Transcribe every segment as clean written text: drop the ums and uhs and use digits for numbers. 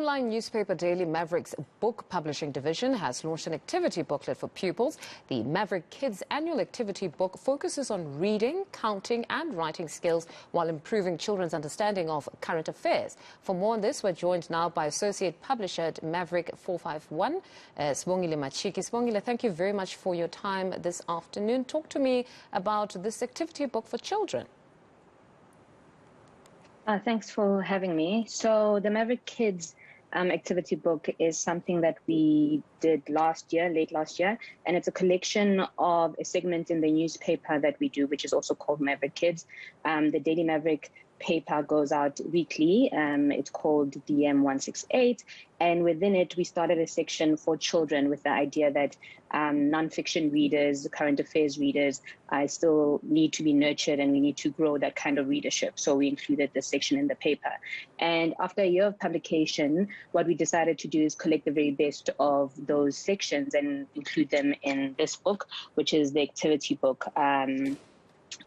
Online newspaper daily Maverick's book publishing division has launched an activity booklet for pupils. The MavericKids Annual Activity Book focuses on reading, counting and writing skills while improving children's understanding of current affairs. For more on this, we're joined now by Associate Publisher at Maverick 451, Sibongile Machika. Sibongile, thank you very much for your time this afternoon. Talk to me about this activity book for children. Thanks for having me. So the MavericKids activity book is something that we did late last year, and it's a collection of a segment in the newspaper that we do, which is also called MavericKids. The Daily Maverick paper goes out weekly. It's called DM168, and within it we started a section for children with the idea that non-fiction readers, current affairs readers, still need to be nurtured, and we need to grow that kind of readership. So we included this section in the paper. And after a year of publication, what we decided to do is collect the very best of those sections and include them in this book, which is the activity book.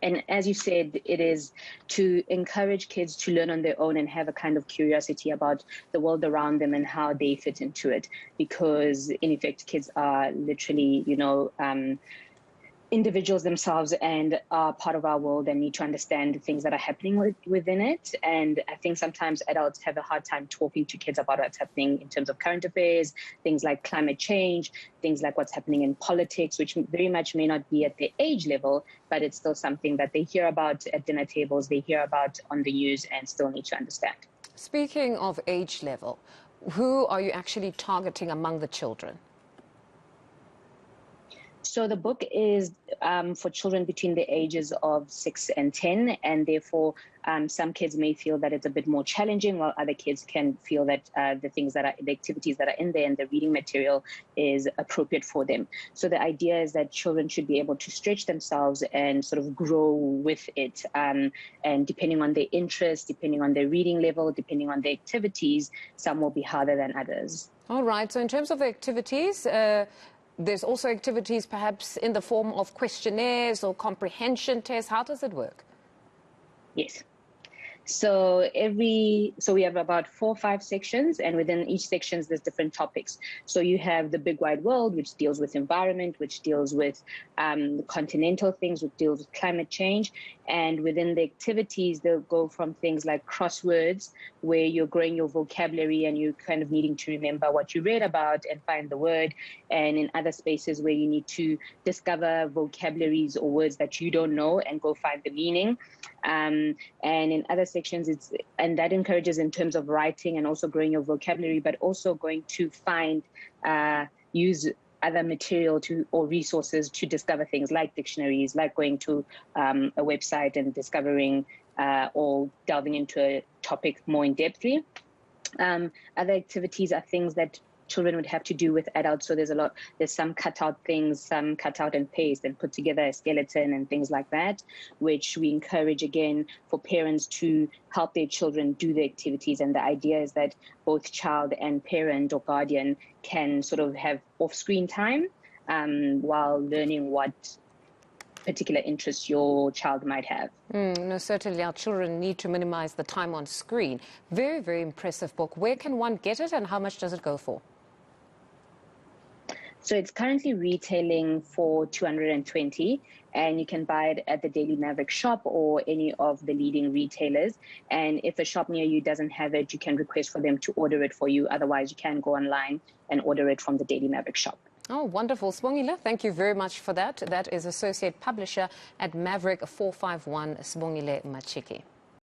And as you said, it is to encourage kids to learn on their own and have a kind of curiosity about the world around them and how they fit into it. Because in effect, kids are literally, individuals themselves and are part of our world and need to understand things that are happening within it. And I think sometimes adults have a hard time talking to kids about what's happening in terms of current affairs, things like climate change, things like what's happening in politics, which very much may not be at their age level, but it's still something that they hear about at dinner tables, they hear about on the news, and still need to understand. Speaking of age level, who are you actually targeting among the children? So the book is for children between the ages of 6 and 10, and therefore some kids may feel that it's a bit more challenging, while other kids can feel that the activities that are in there and the reading material is appropriate for them. So the idea is that children should be able to stretch themselves and sort of grow with it. And depending on their interests, depending on their reading level, depending on their activities, some will be harder than others. All right. So in terms of the activities, there's also activities perhaps in the form of questionnaires or comprehension tests. How does it work? Yes. So we have about 4 or 5 sections, and within each section there's different topics. So you have the big wide world, which deals with environment, which deals with continental things, which deals with climate change. And within the activities, they'll go from things like crosswords, where you're growing your vocabulary and you're kind of needing to remember what you read about and find the word. And in other spaces where you need to discover vocabularies or words that you don't know and go find the meaning. And in other sections, and that encourages in terms of writing and also growing your vocabulary, but also going to find, use other material or resources to discover things like dictionaries, like going to a website and discovering or delving into a topic more in depthly. Other activities are things that children would have to do with adults. So there's some cutout things, some cut out and paste and put together a skeleton and things like that, which we encourage again for parents to help their children do the activities. And the idea is that both child and parent or guardian can sort of have off-screen time while learning what particular interests your child might have. No, certainly our children need to minimize the time on screen. Very, very impressive book. Where can one get it and how much does it go for? So it's currently retailing for $220, and you can buy it at the Daily Maverick shop or any of the leading retailers. And if a shop near you doesn't have it, you can request for them to order it for you. Otherwise, you can go online and order it from the Daily Maverick shop. Oh, wonderful. Sibongile, thank you very much for that. That is Associate Publisher at Maverick 451, Sibongile Machika.